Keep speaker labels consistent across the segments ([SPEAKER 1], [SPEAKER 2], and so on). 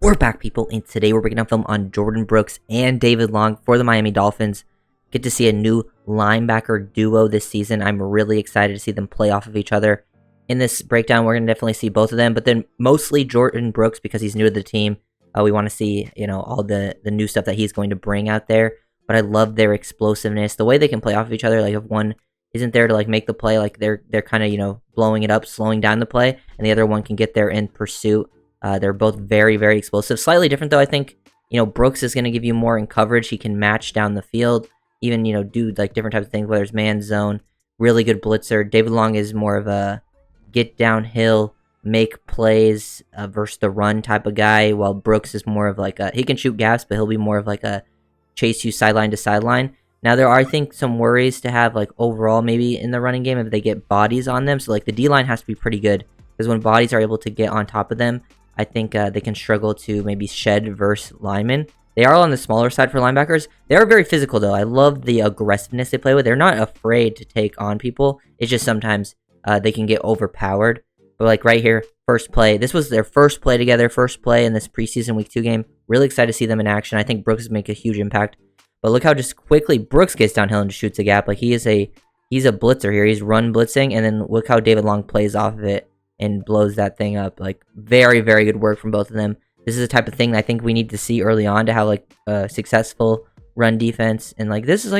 [SPEAKER 1] We're back, people, and today we're breaking down film on Jordyn Brooks and David Long for the Miami Dolphins. Get to see a new linebacker duo this season. I'm really excited to see them play off of each other. In this breakdown, we're going to definitely see both of them, but then mostly Jordyn Brooks because he's new to the team. We want to see, all the new stuff that he's going to bring out there. But I love their explosiveness, the way they can play off of each other. Like if one isn't there to make the play, like they're kind of blowing it up, slowing down the play, and the other one can get there in pursuit. They're both very, very explosive. Slightly different, though, I think. Brooks is going to give you more in coverage. He can match down the field, even, do, different types of things, whether it's man, zone. Really good blitzer. David Long is more of a get downhill, make plays versus the run type of guy, while Brooks is more of he can shoot gaps, but he'll be more of a chase you sideline to sideline. Now, there are, I think, some worries to have, overall, maybe in the running game if they get bodies on them. So, the D-line has to be pretty good, because when bodies are able to get on top of them, I think they can struggle to maybe shed versus linemen. They are on the smaller side for linebackers. They are very physical, though. I love the aggressiveness they play with. They're not afraid to take on people. It's just sometimes they can get overpowered. But right here, first play. This was their first play together, first play in this preseason Week 2 game. Really excited to see them in action. I think Brooks make a huge impact. But look how just quickly Brooks gets downhill and shoots a gap. He's a blitzer here. He's run blitzing, and then look how David Long plays off of it and blows that thing up. Very, very good work from both of them. This is the type of thing that I think we need to see early on to have a successful run defense. And this is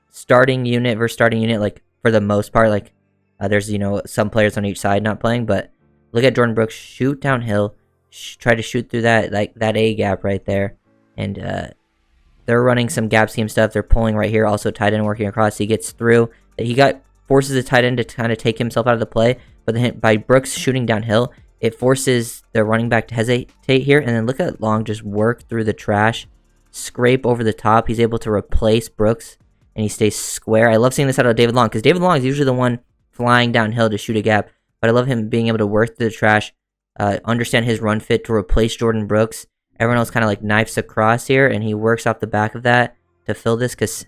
[SPEAKER 1] starting unit versus starting unit, for the most part. There's some players on each side not playing, but look at Jordyn Brooks shoot downhill, try to shoot through that that A gap right there, and they're running some gap scheme stuff. They're pulling right here, also tight end working across. He gets through. Forces the tight end to kind of take himself out of the play. But then by Brooks shooting downhill, it forces the running back to hesitate here. And then look at Long just work through the trash, scrape over the top. He's able to replace Brooks, and he stays square. I love seeing this out of David Long, because David Long is usually the one flying downhill to shoot a gap. But I love him being able to work through the trash, understand his run fit to replace Jordyn Brooks. Everyone else kind of knifes across here, and he works off the back of that to fill this, because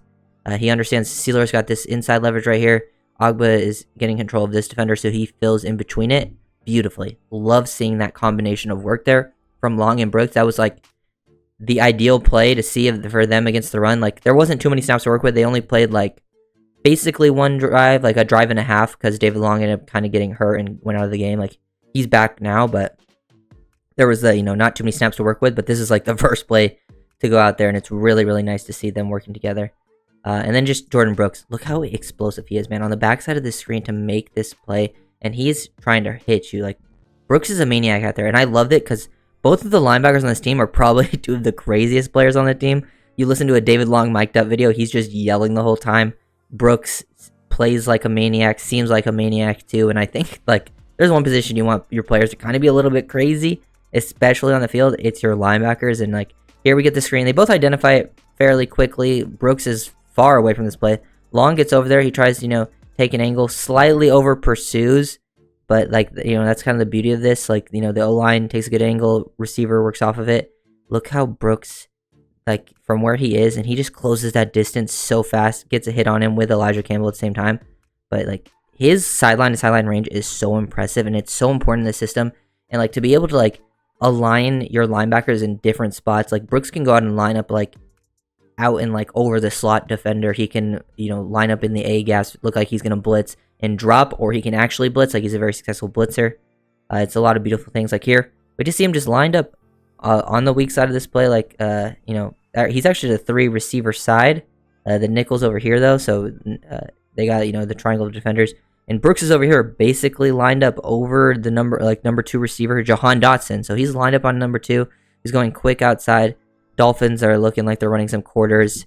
[SPEAKER 1] he understands Sealer's got this inside leverage right here. Ogba is getting control of this defender, so he fills in between it beautifully. Love seeing that combination of work there from Long and Brooks. That was the ideal play to see for them against the run. There wasn't too many snaps to work with. They only played basically one drive, a drive and a half, because David Long ended up kind of getting hurt and went out of the game. He's back now, but there was not too many snaps to work with. But this is the first play to go out there, and it's really, really nice to see them working together. And then just Jordyn Brooks. Look how explosive he is, man. On the backside of the screen to make this play, and he's trying to hit you. Brooks is a maniac out there, and I loved it because both of the linebackers on this team are probably two of the craziest players on the team. You listen to a David Long mic'd up video, he's just yelling the whole time. Brooks plays like a maniac, seems like a maniac too, and I think there's one position you want your players to kind of be a little bit crazy, especially on the field. It's your linebackers, and here we get the screen. They both identify it fairly quickly. Brooks is far away from this play. Long gets over there. He tries to, take an angle, slightly over pursues, but that's kind of the beauty of this. The O-line takes a good angle, receiver works off of it. Look how Brooks, from where he is, and he just closes that distance so fast, gets a hit on him with Elijah Campbell at the same time. But his sideline to sideline range is so impressive, and it's so important in the system. And to be able to align your linebackers in different spots, Brooks can go out and line up out and over the slot defender. He can line up in the A gaps, look like he's gonna blitz and drop, or he can actually blitz. He's a very successful blitzer. It's a lot of beautiful things. Here we just see him just lined up on the weak side of this play. He's actually the 3 receiver side. The nickel's over here though, so they got the triangle of defenders, and Brooks is over here basically lined up over the number 2 receiver Jahan Dotson. So he's lined up on number 2. He's going quick outside. Dolphins are looking like they're running some quarters.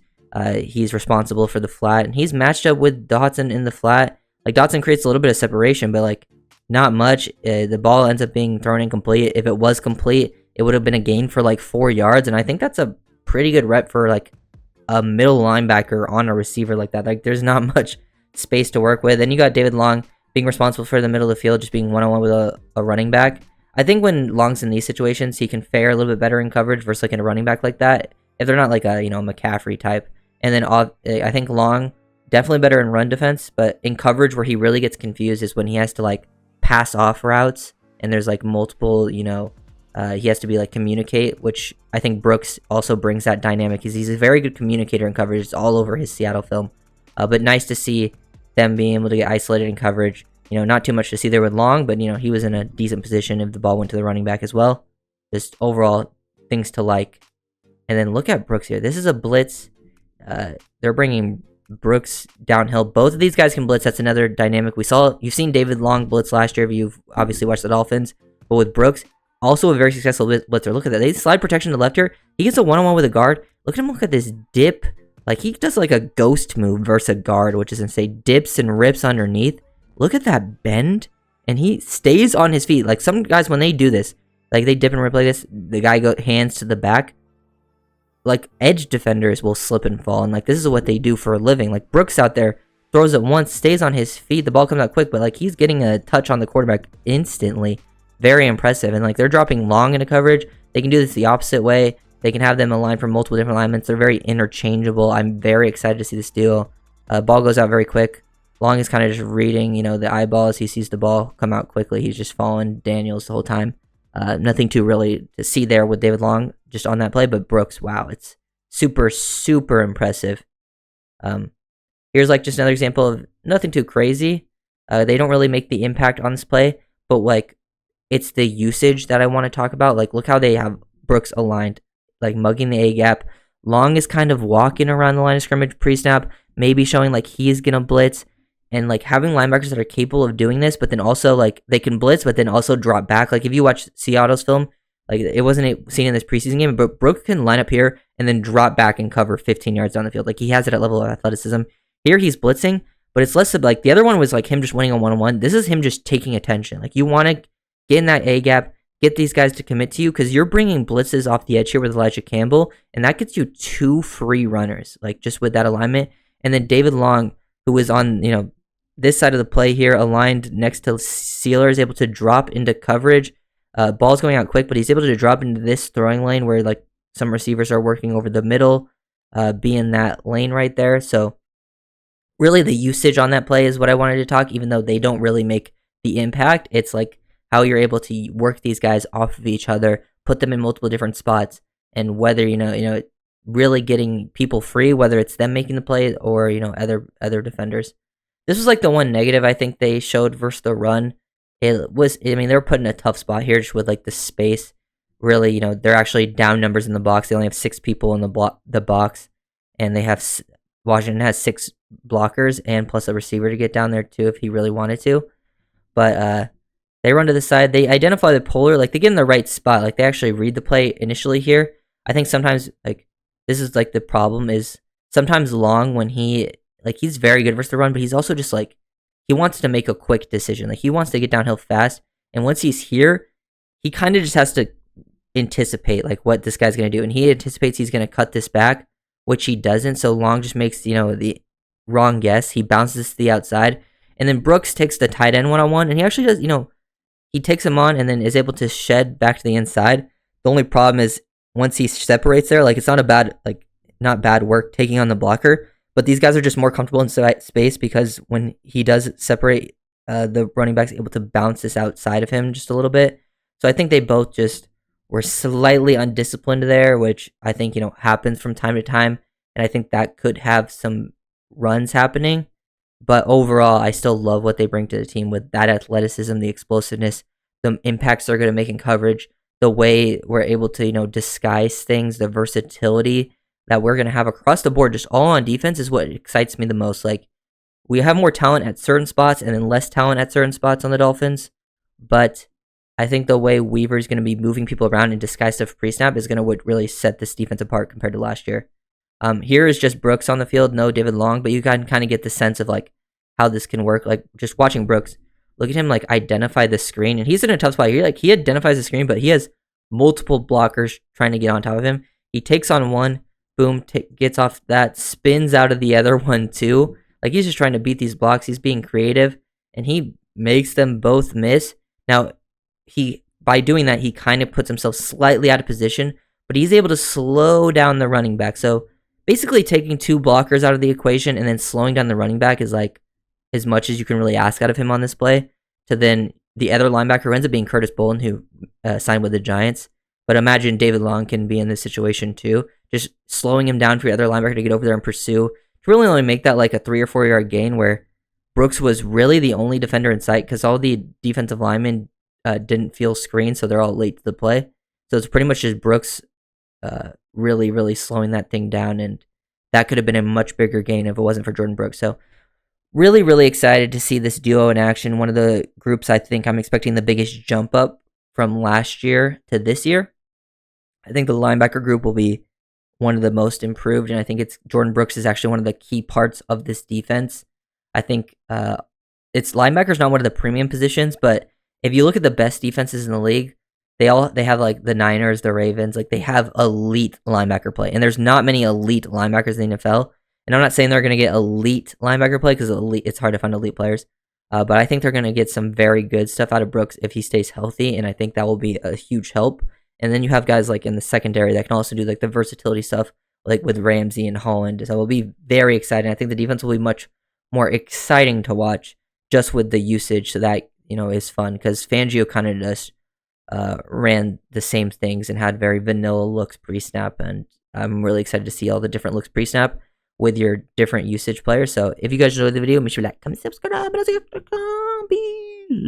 [SPEAKER 1] He's responsible for the flat, and he's matched up with Dotson in the flat. Dotson creates a little bit of separation, but not much. The ball ends up being thrown incomplete. If it was complete, it would have been a gain for 4 yards, and I think that's a pretty good rep for a middle linebacker on a receiver like that. There's not much space to work with. And you got David Long being responsible for the middle of the field, just being one-on-one with a running back. I think when Long's in these situations, he can fare a little bit better in coverage versus in a running back like that, if they're not a McCaffrey type. And then I think Long definitely better in run defense, but in coverage where he really gets confused is when he has to pass off routes, and there's multiple He has to be like communicate, which I think Brooks also brings that dynamic. He's a very good communicator in coverage. It's all over his Seattle film. But nice to see them being able to get isolated in coverage. Not too much to see there with Long, but he was in a decent position if the ball went to the running back as well. Just overall things to like. And then look at Brooks here. This is a blitz. They're bringing Brooks downhill. Both of these guys can blitz. That's another dynamic. You've seen David Long blitz last year if you've obviously watched the Dolphins. But with Brooks, also a very successful blitzer. Look at that. They slide protection to left here. He gets a one-on-one with a guard. Look at him. Look at this dip. Like, he does like a ghost move versus a guard, which is insane. Dips and rips underneath. Look at that bend. And he stays on his feet. Like, some guys, when they do this, like, they dip and rip like this, the guy goes hands to the back. Like, edge defenders will slip and fall. And, like, this is what they do for a living. Like, Brooks out there throws it once, stays on his feet. The ball comes out quick, but, like, he's getting a touch on the quarterback instantly. Very impressive. And, like, they're dropping Long into coverage. They can do this the opposite way. They can have them aligned from multiple different alignments. They're very interchangeable. I'm very excited to see this duo. Ball goes out very quick. Long is kind of just reading, the eyeballs. He sees the ball come out quickly. He's just following Daniels the whole time. Nothing too really to see there with David Long just on that play. But Brooks, wow, it's super, super impressive. Here's like just another example of nothing too crazy. They don't really make the impact on this play, but like it's the usage that I want to talk about. Like, look how they have Brooks aligned, like mugging the A gap. Long is kind of walking around the line of scrimmage pre-snap, maybe showing like he's gonna blitz, and like having linebackers that are capable of doing this, but then also like they can blitz, but then also drop back. Like if you watch Seattle's film, like it wasn't seen in this preseason game, but Brooks can line up here and then drop back and cover 15 yards down the field. Like he has it at level of athleticism. Here he's blitzing, but it's less of like the other one was like him just winning on one-on-one. This is him just taking attention. Like you want to get in that A gap, get these guys to commit to you, because you're bringing blitzes off the edge here with Elijah Campbell, and that gets you 2 free runners, like just with that alignment. And then David Long, who was on, this side of the play here, aligned next to Sealer, is able to drop into coverage. Ball's going out quick, but he's able to drop into this throwing lane where like some receivers are working over the middle, be in that lane right there. So really the usage on that play is what I wanted to talk, even though they don't really make the impact. It's like how you're able to work these guys off of each other, put them in multiple different spots, and whether, really getting people free, whether it's them making the play or, other defenders. This was like the one negative I think they showed versus the run. They were put in a tough spot here just with like the space. Really, they're actually down numbers in the box. They only have 6 people in the box, and they have Washington has 6 blockers and plus a receiver to get down there too if he really wanted to. But they run to the side. They identify the polar. Like, they get in the right spot. Like, they actually read the play initially here. I think sometimes, like, this is, like, the problem is sometimes Long, when he's very good versus the run, but he's also just, like, he wants to make a quick decision. Like, he wants to get downhill fast. And once he's here, he kind of just has to anticipate, like, what this guy's going to do. And he anticipates he's going to cut this back, which he doesn't. So Long just makes, the wrong guess. He bounces to the outside. And then Brooks takes the tight end one-on-one. And he actually does, he takes him on and then is able to shed back to the inside. The only problem is once he separates there, like it's not bad work taking on the blocker, but these guys are just more comfortable in space because when he does separate, the running back's able to bounce this outside of him just a little bit. So I think they both just were slightly undisciplined there, which I think, happens from time to time. And I think that could have some runs happening. But overall, I still love what they bring to the team with that athleticism, the explosiveness, the impacts they're going to make in coverage, the way we're able to, disguise things, the versatility that we're going to have across the board, just all on defense is what excites me the most. Like, we have more talent at certain spots and then less talent at certain spots on the Dolphins. But I think the way Weaver is going to be moving people around and disguise stuff pre-snap is going to really set this defense apart compared to last year. Here is just Brooks on the field, no David Long, but you can kind of get the sense of like how this can work. Like just watching Brooks, look at him like identify the screen, and he's in a tough spot here. Like he identifies the screen, but he has multiple blockers trying to get on top of him. He takes on one, boom, gets off that, spins out of the other one too. Like he's just trying to beat these blocks. He's being creative, and he makes them both miss. Now, by doing that, he kind of puts himself slightly out of position, but he's able to slow down the running back. So basically taking 2 blockers out of the equation and then slowing down the running back is like as much as you can really ask out of him on this play, to then the other linebacker who ends up being Curtis Bolin, who signed with the Giants. But imagine David Long can be in this situation too. Just slowing him down for your other linebacker to get over there and pursue. To really only make that like a 3 or 4 yard gain where Brooks was really the only defender in sight because all the defensive linemen didn't feel screened, so they're all late to the play. So it's pretty much just Brooks really, really slowing that thing down, and that could have been a much bigger gain if it wasn't for Jordyn Brooks. So really, really excited to see this duo in action. One of the groups I think I'm expecting the biggest jump up from last year to this year. I think the linebacker group will be one of the most improved, and I think it's Jordyn Brooks is actually one of the key parts of this defense. I think it's linebacker's not one of the premium positions, but if you look at the best defenses in the league, they have like the Niners, the Ravens, like they have elite linebacker play, and there's not many elite linebackers in the NFL. And I'm not saying they're going to get elite linebacker play because it's hard to find elite players, but I think they're going to get some very good stuff out of Brooks if he stays healthy, and I think that will be a huge help. And then you have guys like in the secondary that can also do like the versatility stuff, like with Ramsey and Holland. So it will be very exciting. I think the defense will be much more exciting to watch just with the usage, so that is fun because Fangio kind of just ran the same things and had very vanilla looks pre-snap, and I'm really excited to see all the different looks pre-snap with your different usage players. So if you guys enjoyed the video, make sure to like, comment, subscribe, and I'll see you.